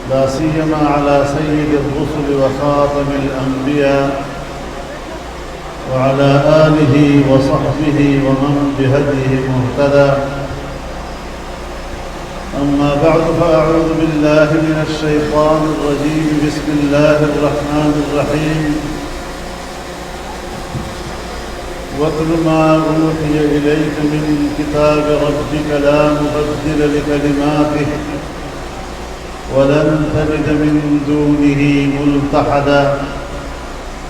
لا سيما على سيد الرسل وخاتم الأنبياء وعلى آله وصحبه ومن بهديه مهتدى. أما بعد فأعوذ بالله من الشيطان الرجيم. بسم الله الرحمن الرحيم. واتل ما أوحي إليك من كتاب ربك لا مبدل لكلماته ولن تجد من دونه ملتحدا.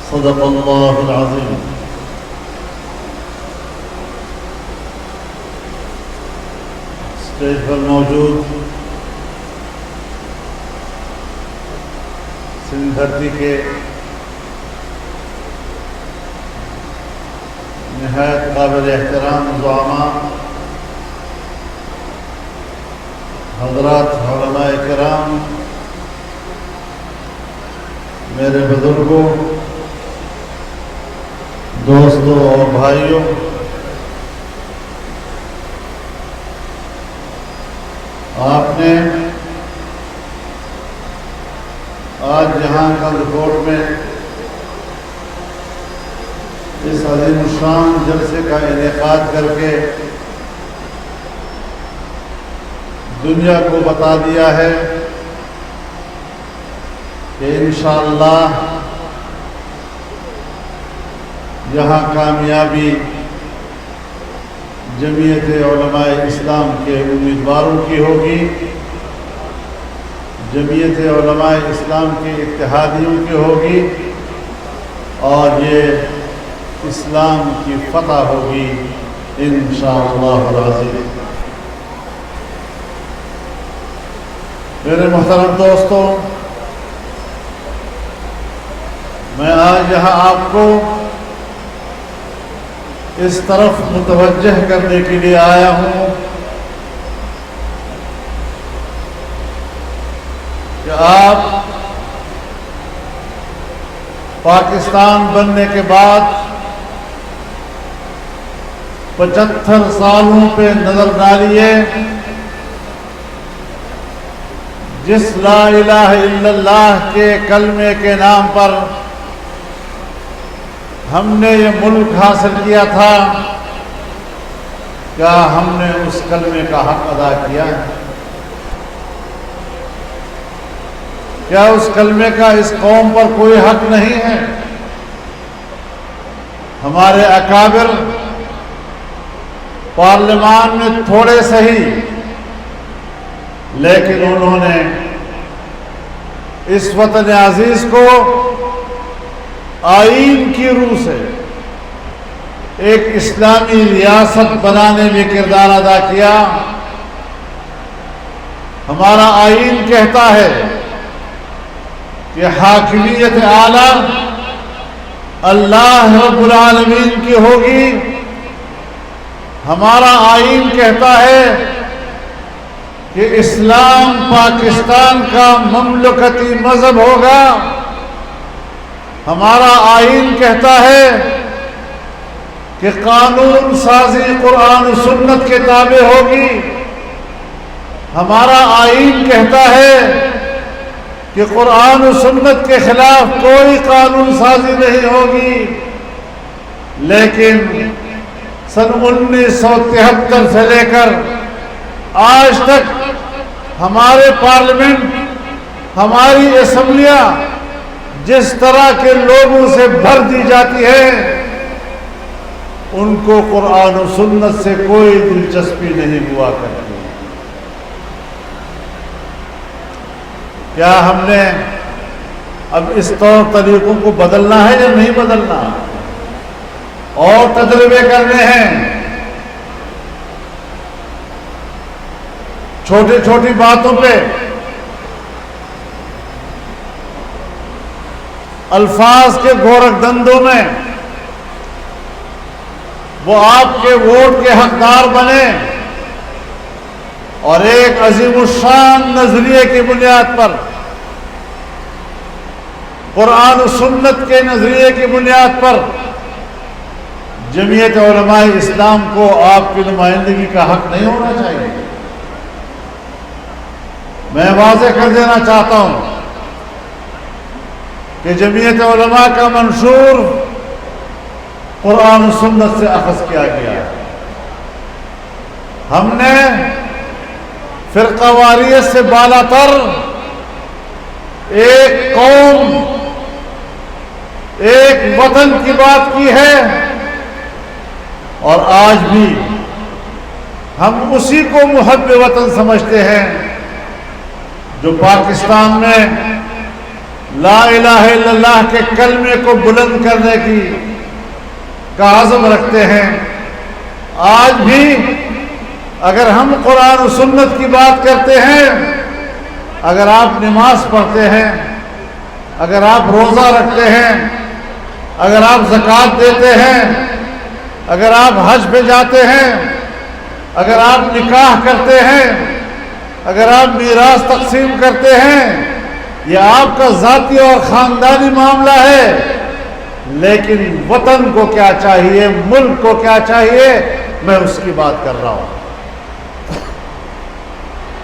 صدق الله العظيم. اسٹیج پر موجود سندھ دھرتی کے نہایت قابل احترام زعماء حضرات، علماء کرام، میرے بزرگوں، دوستوں اور بھائیوں، آپ نے آج یہاں کلکوٹ میں اس عظیم الشان جلسے کا انعقاد کر کے دنیا کو بتا دیا ہے کہ انشاءاللہ یہاں کامیابی جمعیت علماء اسلام کے امیدواروں کی ہوگی، جمعیت علماء اسلام کے اتحادیوں کی ہوگی، اور یہ اسلام کی فتح ہوگی انشاءاللہ العزیز۔ میرے محترم دوستوں، میں آج یہاں آپ کو اس طرف متوجہ کرنے کے لیے آیا ہوں کہ آپ پاکستان بننے کے بعد 75 سالوں پہ نظر ڈالیے، جس لا الہ الا اللہ کے کلمے کے نام پر ہم نے یہ ملک حاصل کیا تھا، کیا ہم نے اس کلمے کا حق ادا کیا ہے؟ کیا اس کلمے کا اس قوم پر کوئی حق نہیں ہے؟ ہمارے اکابر پارلیمان میں تھوڑے صحیح، لیکن انہوں نے اس وطن عزیز کو آئین کی روح سے ایک اسلامی ریاست بنانے میں کردار ادا کیا۔ ہمارا آئین کہتا ہے کہ حاکمیت اعلیٰ اللہ رب العالمین کی ہوگی۔ ہمارا آئین کہتا ہے کہ اسلام پاکستان کا مملکتی مذہب ہوگا۔ ہمارا آئین کہتا ہے کہ قانون سازی قرآن و سنت کے تابع ہوگی۔ ہمارا آئین کہتا ہے کہ قرآن و سنت کے خلاف کوئی قانون سازی نہیں ہوگی، لیکن سن 1973 سے لے کر آج تک ہمارے پارلیمنٹ، ہماری اسمبلیاں جس طرح کے لوگوں سے بھر دی جاتی ہے، ان کو قرآن و سنت سے کوئی دلچسپی نہیں ہوا کرتی۔ کیا ہم نے اب اس طور طریقوں کو بدلنا ہے یا نہیں بدلنا؟ اور تجربے کرنے ہیں۔ چھوٹی چھوٹی باتوں پہ الفاظ کے گورکھ دندوں میں وہ آپ کے ووٹ کے حقدار بنے، اور ایک عظیم الشان نظریے کی بنیاد پر، قرآن و سنت کے نظریے کی بنیاد پر جمعیت علماء اسلام کو آپ کی نمائندگی کا حق نہیں ہونا چاہیے؟ میں واضح کر دینا چاہتا ہوں کہ جمعیت علماء کا منشور قرآن و سنت سے اخذ کیا گیا ہے۔ ہم نے فرقہ واریت سے بالا تر ایک قوم، ایک وطن کی بات کی ہے، اور آج بھی ہم اسی کو محب وطن سمجھتے ہیں جو پاکستان میں لا الہ الا اللہ کے کلمے کو بلند کرنے کی کا عزم رکھتے ہیں۔ آج بھی اگر ہم قرآن و سنت کی بات کرتے ہیں، اگر آپ نماز پڑھتے ہیں، اگر آپ روزہ رکھتے ہیں، اگر آپ زکوٰۃ دیتے ہیں، اگر آپ حج پہ جاتے ہیں، اگر آپ نکاح کرتے ہیں، اگر آپ میراث تقسیم کرتے ہیں، یہ آپ کا ذاتی اور خاندانی معاملہ ہے، لیکن وطن کو کیا چاہیے، ملک کو کیا چاہیے، میں اس کی بات کر رہا ہوں۔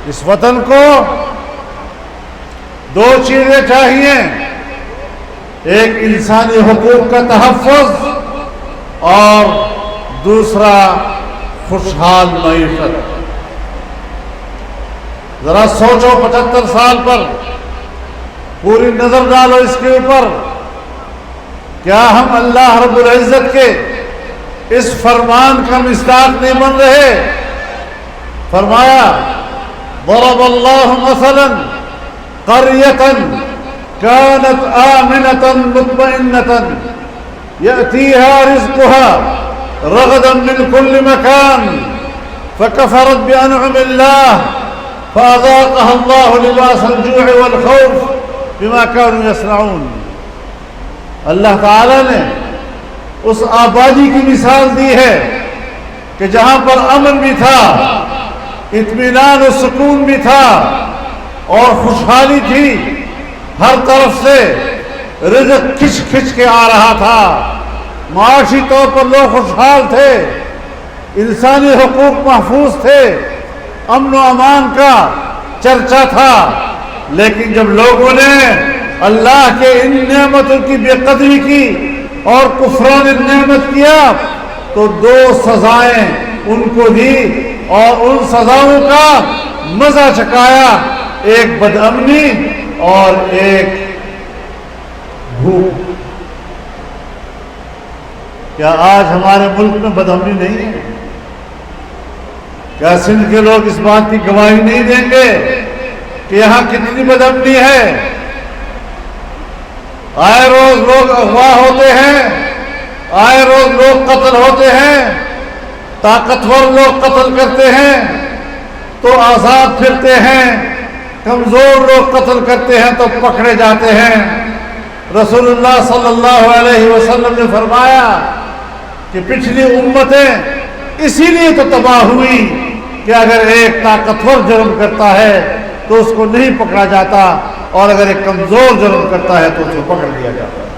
اس وطن کو دو چیزیں چاہیے، ایک انسانی حقوق کا تحفظ اور دوسرا خوشحال معیشت۔ ذرا سوچو 75 سال پر پوری نظر ڈالو اس کے اوپر، کیا ہم اللہ رب العزت کے اس فرمان کا مصداق نہیں بن رہے؟ فرمایا ضرب اللہ مثلا قریۃ كانت آمنة مطمئنة يأتيها رزقها رغدا من كل مكان فكفرت بأنعم الله فأذاقها الله لباس الجوع والخوف بما كانوا يصنعون۔ اللہ تعالیٰ نے اس آبادی کی مثال دی ہے کہ جہاں پر امن بھی تھا، اطمینان و سکون بھی تھا اور خوشحالی تھی، ہر طرف سے رزق کھچ کھچ کے آ رہا تھا، معاشی طور پر لوگ خوشحال تھے، انسانی حقوق محفوظ تھے، امن و امان کا چرچا تھا۔ لیکن جب لوگوں نے اللہ کے ان نعمتوں کی بے قدری کی اور کفران نعمت کیا تو دو سزائیں ان کو دی اور ان سزاؤں کا مزہ چکھایا، ایک بدامنی اور ایک بھوک۔ کیا آج ہمارے ملک میں بدامنی نہیں ہے؟ کیا سندھ کے لوگ اس بات کی گواہی نہیں دیں گے کہ یہاں کتنی بدامنی ہے؟ آئے روز لوگ اغوا ہوتے ہیں، آئے روز لوگ قتل ہوتے ہیں، طاقتور لوگ قتل کرتے ہیں تو آزاد پھرتے ہیں، کمزور لوگ قتل کرتے ہیں تو پکڑے جاتے ہیں۔ رسول اللہ صلی اللہ علیہ وسلم نے فرمایا کہ پچھلی امتیں اسی لیے تو تباہ ہوئی کہ اگر ایک طاقتور جرم کرتا ہے تو اس کو نہیں پکڑا جاتا، اور اگر ایک کمزور جرم کرتا ہے تو اس کو پکڑ لیا جاتا ہے۔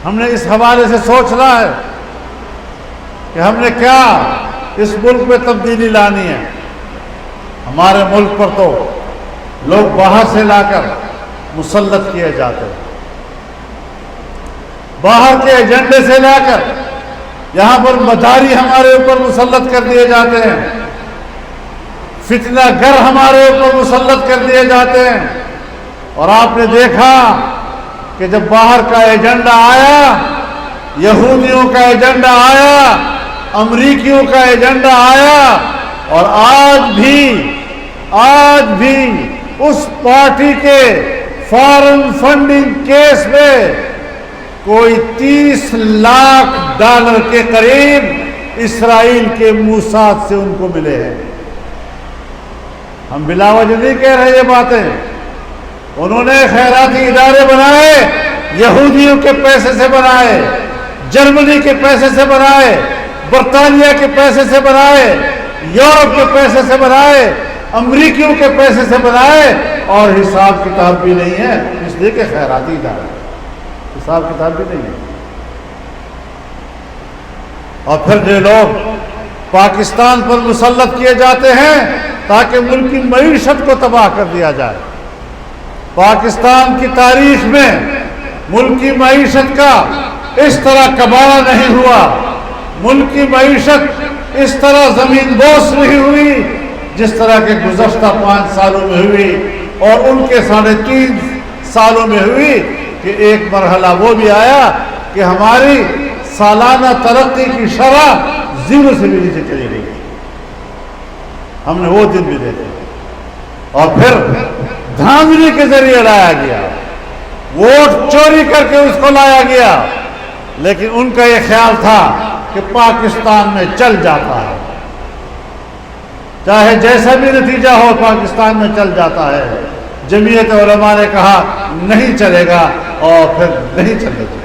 ہم نے اس حوالے سے سوچنا ہے کہ ہم نے کیا اس ملک میں تبدیلی لانی ہے۔ ہمارے ملک پر تو لوگ باہر سے لا کر مسلط کیے جاتے ہیں، باہر کے ایجنڈے سے لا کر یہاں پر مداری ہمارے اوپر مسلط کر دیے جاتے ہیں، فتنہ گر ہمارے اوپر مسلط کر دیے جاتے ہیں۔ اور آپ نے دیکھا کہ جب باہر کا ایجنڈا آیا، یہودیوں کا ایجنڈا آیا، امریکیوں کا ایجنڈا آیا، اور آج بھی اس پارٹی کے فارن فنڈنگ کیس میں کوئی 30 لاکھ ڈالر کے قریب اسرائیل کے موساد سے ان کو ملے ہیں۔ ہم بلا وجہ نہیں کہہ رہے یہ باتیں، انہوں نے خیراتی ادارے بنائے، یہودیوں کے پیسے سے بنائے، جرمنی کے پیسے سے بنائے، برطانیہ کے پیسے سے بنائے، یورپ کے پیسے سے بنائے، امریکیوں کے پیسے سے بنائے، اور حساب کتاب بھی نہیں ہے، اس لیے کہ خیراتی ادارے، حساب کتاب بھی نہیں ہے۔ اور پھر جو لوگ پاکستان پر مسلط کیے جاتے ہیں تاکہ ملک کی معیشت کو تباہ کر دیا جائے۔ پاکستان کی تاریخ میں ملک کی معیشت کا اس طرح کباڑہ نہیں ہوا، ملک کی معیشت اس طرح زمین بوس نہیں ہوئی جس طرح کے گزشتہ 5 سالوں میں ہوئی، اور ان کے 3.5 سالوں میں ہوئی کہ ایک مرحلہ وہ بھی آیا کہ ہماری سالانہ ترقی کی شرح 0 سے بھی نیچے چلی گئی۔ ہم نے وہ دن بھی دیکھے، اور پھر دھاندلی کے ذریعے لایا گیا، ووٹ چوری کر کے اس کو لایا گیا، لیکن ان کا یہ خیال تھا کہ پاکستان میں چل جاتا ہے، چاہے جیسا بھی نتیجہ ہو پاکستان میں چل جاتا ہے۔ جمعیت علماء نے کہا نہیں چلے گا، اور پھر نہیں چلے گا،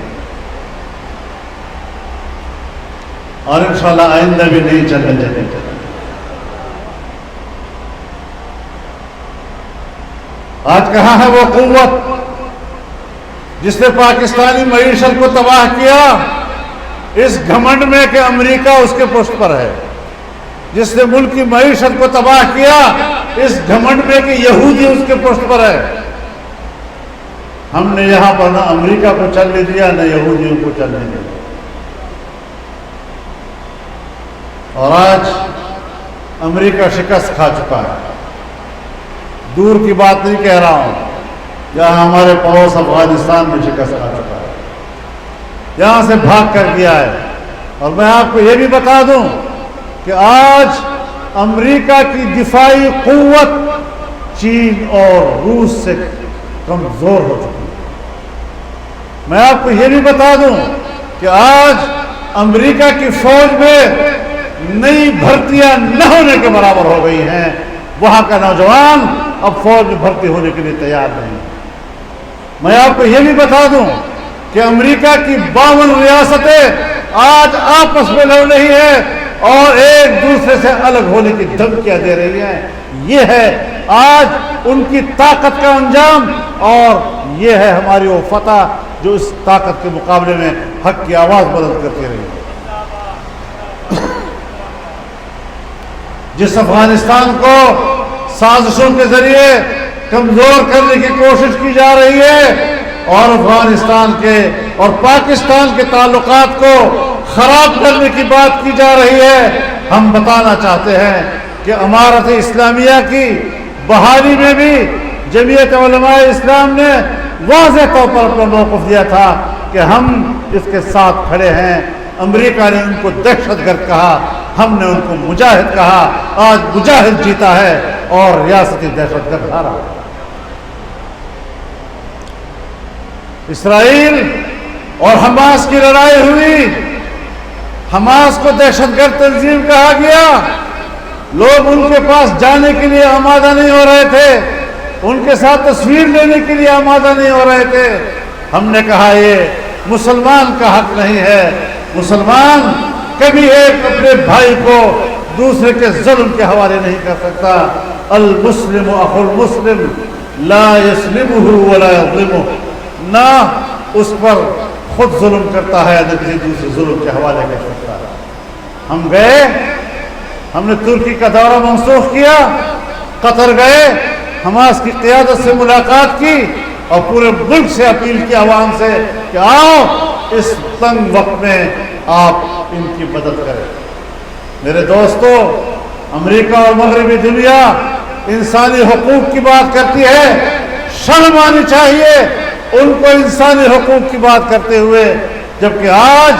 اور انشاءاللہ آئندہ بھی نہیں چلنے دیں گے۔ آج کہاں ہے وہ قوت جس نے پاکستانی معیشت کو تباہ کیا؟ اس گھمنڈ میں کہ امریکہ اس کے پشت پر ہے، جس نے ملک کی معیشت کو تباہ کیا اس گھمنڈ میں کہ یہودی اس کے پشت پر ہے۔ ہم نے یہاں پر نہ امریکہ کو چلنے دیا نہ یہودیوں کو چلنے دیا، اور آج امریکہ شکست کھا چکا ہے۔ دور کی بات نہیں کہہ رہا ہوں، یہاں ہمارے پڑوس افغانستان میں شکست کھا چکا ہے، یہاں سے بھاگ کر گیا ہے۔ اور میں آپ کو یہ بھی بتا دوں کہ آج امریکہ کی دفاعی قوت چین اور روس سے کمزور ہو چکی ہے۔ میں آپ کو یہ بھی بتا دوں کہ آج امریکہ کی فوج میں نئی بھرتیاں نہ ہونے کے برابر ہو گئی ہیں۔ وہاں کا نوجوان اب فوج میں بھرتی ہونے کے لیے تیار نہیں۔ میں آپ کو یہ بھی بتا دوں کہ امریکہ کی 52 ریاستیں آج آپس میں لڑ رہی ہیں اور ایک دوسرے سے الگ ہونے کی دھمکیاں دے رہی ہیں۔ یہ ہے آج ان کی طاقت کا انجام، اور یہ ہے ہماری وہ فتح جو اس طاقت کے مقابلے میں حق کی آواز بلند کرتی رہی۔ جس افغانستان کو سازشوں کے ذریعے کمزور کرنے کی کوشش کی جا رہی ہے اور افغانستان کے اور پاکستان کے تعلقات کو خراب کرنے کی بات کی جا رہی ہے، ہم بتانا چاہتے ہیں کہ امارت اسلامیہ کی بحالی میں بھی جمعیت علماء اسلام نے واضح طور پر اپنا موقف دیا تھا کہ ہم اس کے ساتھ کھڑے ہیں۔ امریکہ نے ان کو دہشت گرد کہا، ہم نے ان کو مجاہد کہا۔ آج مجاہد جیتا ہے اور ریاستی دہشت گرد ہارا۔ اسرائیل اور حماس کی لڑائی ہوئی، حماس کو دہشت گرد تنظیم کہا گیا، لوگ ان کے پاس جانے کے لیے آمادہ نہیں ہو رہے تھے، ان کے ساتھ تصویر لینے کے لیے آمادہ نہیں ہو رہے تھے۔ ہم نے کہا یہ مسلمان کا حق نہیں ہے، مسلمان کبھی ایک اپنے بھائی کو دوسرے کے ظلم کے حوالے نہیں کر سکتا۔ المسلم اخو المسلم لا یسلمہ ولا یظلمہ، نہ اس پر خود ظلم کرتا ہے نہ کسی دوسرے ظلم کے حوالے کر سکتا ہے۔ ہم گئے، ہم نے ترکی کا دورہ منسوخ کیا، قطر گئے، حماس کی قیادت سے ملاقات کی اور پورے ملک سے اپیل کی عوام سے کہ آؤ اس تنگ وقت میں آپ ان کی مدد کریں۔ میرے دوستو، امریکہ اور مغربی دنیا انسانی حقوق کی بات کرتی ہے، شرم آنی چاہیے ان کو انسانی حقوق کی بات کرتے ہوئے، جبکہ آج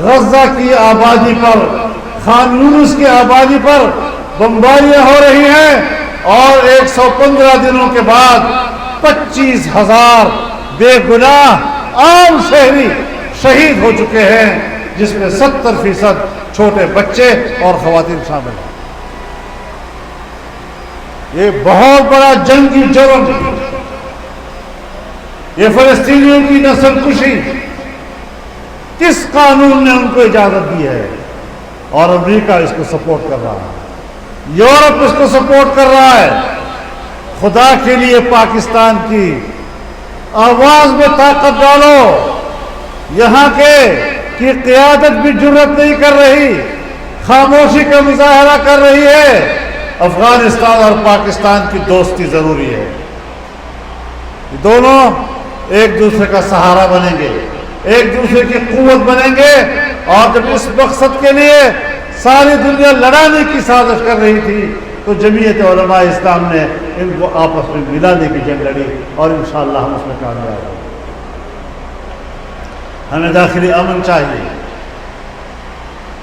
غزہ کی آبادی پر، خان یونس کی آبادی پر بمباریاں ہو رہی ہیں اور 115 دنوں کے بعد 25,000 بے گناہ عام شہری شہید ہو چکے ہیں، جس میں 70% چھوٹے بچے اور خواتین شامل ہیں۔ یہ بہت بڑا جنگی جرم، یہ فلسطینیوں کی نسل کشی کس قانون نے ان کو اجازت دی ہے؟ اور امریکہ اس کو سپورٹ کر رہا ہے، یورپ اس کو سپورٹ کر رہا ہے۔ خدا کے لیے پاکستان کی آواز میں طاقت ڈالو۔ یہاں کی قیادت بھی جرأت نہیں کر رہی خاموشی کا مظاہرہ کر رہی ہے، افغانستان اور پاکستان کی دوستی ضروری ہے۔ دونوں ایک دوسرے کا سہارا بنیں گے، ایک دوسرے کی قوت بنیں گے، اور جب اس مقصد کے لیے ساری دنیا لڑانے کی سازش کر رہی تھی تو جمعیت علماء اسلام نے ان کو آپس میں ملانے کی جنگ لڑی، اور انشاءاللہ ہم اس میں کامیاب ہوں۔ ہمیں داخلی امن چاہیے،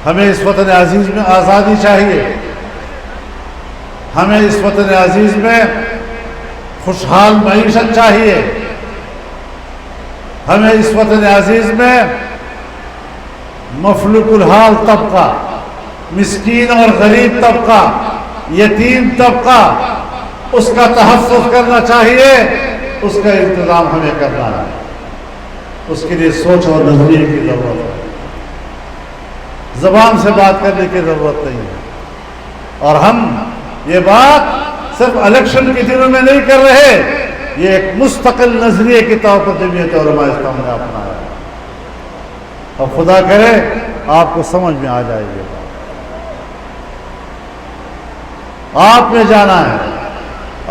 ہمیں اس وطن عزیز میں آزادی چاہیے، ہمیں اس وطن عزیز میں خوشحال معیشت چاہیے، ہمیں اس وطن عزیز میں مفلوک الحال طبقہ، مسکین اور غریب طبقہ، یتیم طبقہ، اس کا تحفظ کرنا چاہیے، اس کا انتظام ہمیں کرنا ہے۔ اس کے لیے سوچ اور نظریے کی ضرورت ہے، زبان سے بات کرنے کی ضرورت نہیں ہے۔ اور ہم یہ بات صرف الیکشن کے دنوں میں نہیں کر رہے، یہ ایک مستقل نظریے کے طور پر جمعیت علماء اسلام نے اپنایا ہے، اور خدا کرے آپ کو سمجھ میں آ جائے گی۔ آپ نے جانا ہے،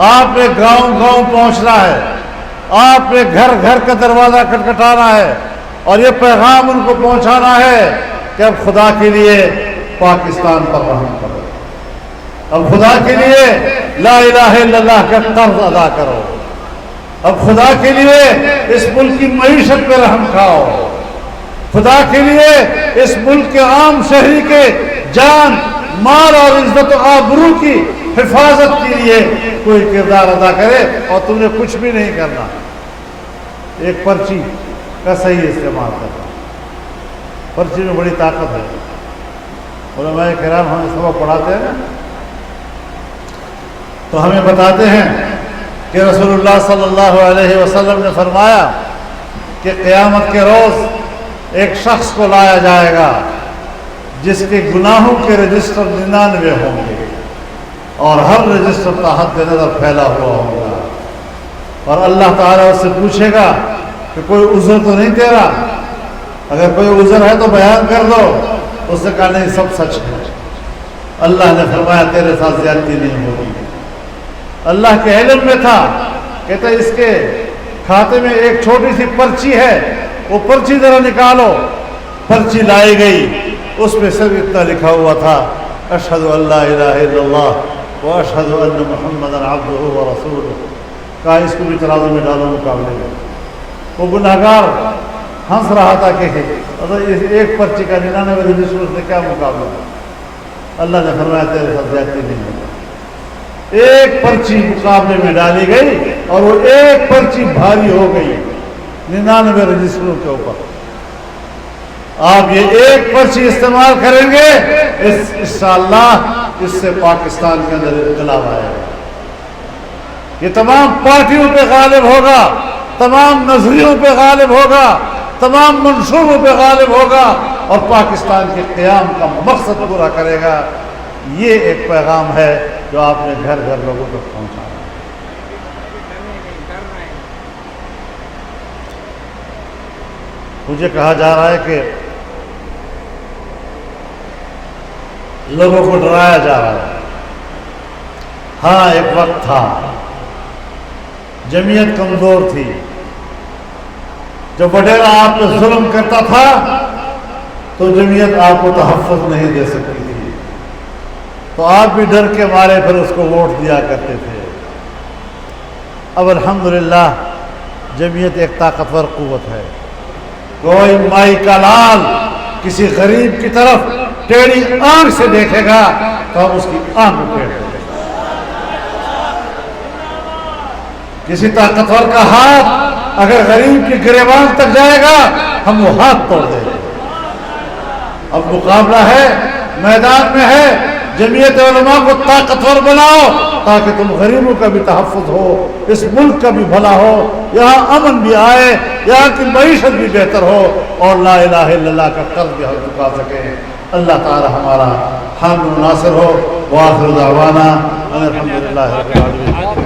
آپ نے گاؤں گاؤں پہنچنا ہے، آپ نے گھر گھر کا دروازہ کھٹکھٹانا ہے، اور یہ پیغام ان کو پہنچانا ہے کہ اب خدا کے لیے پاکستان پر رحم کرو، اب خدا کے لیے لا الہ الا اللہ کا قرض ادا کرو، اب خدا کے لیے اس ملک کی معیشت پہ رحم کھاؤ، خدا کے لیے اس ملک کے عام شہری کے جان مال اور عزت و آبرو کی حفاظت کے لیے کوئی کردار ادا کرے، اور تم نے کچھ بھی نہیں کرنا، ایک پرچی کا صحیح استعمال کرنا۔ پرچی میں بڑی طاقت ہے۔ علماء کرام ہمیں سبق پڑھاتے ہیں تو ہمیں بتاتے ہیں کہ رسول اللہ صلی اللہ علیہ وسلم نے فرمایا کہ قیامت کے روز ایک شخص کو لایا جائے گا جس کے گناہوں کے رجسٹر 99 ہوں گے، اور ہر رجسٹر کا حد نظر پھیلا ہوا ہوگا، اور اللہ تعالیٰ اس سے پوچھے گا کہ کوئی عذر تو نہیں تیرا؟ اگر کوئی عذر ہے تو بیان کر دو۔ اس نے کہا نہیں، سب سچ ہے۔ اللہ نے فرمایا تیرے ساتھ زیادتی نہیں ہوگی۔ اللہ کے علم میں تھا، کہتے اس کے کھاتے میں ایک چھوٹی سی پرچی ہے، وہ پرچی ذرا نکالو۔ پرچی لائی گئی، اس میں صرف اتنا لکھا ہوا تھا، اشہد ان لا الہ الا اللہ واشہد ان محمدا عبدہ ورسولہ۔ کہا اس کو بھی ترازو میں ڈالو مقابلے میں۔ وہ گناہگار ہنس رہا تھا کہ ایک پرچی کا 99 رجسٹر سے کیا مقابلہ۔ اللہ نے فرمایا تیرے ساتھ زیادتی نہیں ہوگی۔ ایک پرچی مقابلے میں ڈالی گئی، اور وہ ایک پرچی بھاری ہو گئی 99 رجسٹروں کے اوپر۔ آپ یہ ایک پرچی استعمال کریں گے، انشاءاللہ اس سے پاکستان کے اندر انقلاب آئے گا۔ یہ تمام پارٹیوں پہ غالب ہوگا، تمام نظریوں پہ غالب ہوگا، تمام منصوبوں پہ غالب ہوگا، اور پاکستان کے قیام کا مقصد پورا کرے گا۔ یہ ایک پیغام ہے جو آپ نے گھر گھر لوگوں تک پہنچانا ہے۔ مجھے کہا جا رہا ہے کہ لوگوں کو ڈرایا جا رہا ہے۔ ہاں، ایک وقت تھا جمعیت کمزور تھی، جب وڈیرا آپ پہ ظلم کرتا تھا تو جمعیت آپ کو تحفظ نہیں دے سکتی تھی، تو آپ بھی ڈر کے مارے پھر اس کو ووٹ دیا کرتے تھے۔ اب الحمدللہ جمعیت ایک طاقتور قوت ہے۔ کوئی مائی کا لال کسی غریب کی طرف ٹیڑھی آنکھ سے دیکھے گا تو ہم اس کی آنکھ ٹیڑھ دیں گے۔ کسی طاقتور کا ہاتھ اگر غریب کی گریبان تک جائے گا ہم وہ ہاتھ توڑ دیں گے۔ اب مقابلہ ہے، میدان میں ہے، جمعیت علماء کو طاقتور بناؤ تاکہ تم غریبوں کا بھی تحفظ ہو، اس ملک کا بھی بھلا ہو، یہاں امن بھی آئے، یہاں کی معیشت بھی بہتر ہو، اور لا الہ الا اللہ کا قرض بھی ہم چکا سکیں۔ اللہ تعالی ہمارا حامی و ناصر ہو۔ وآخر دعوانا ان الحمدللہ رب العالمین۔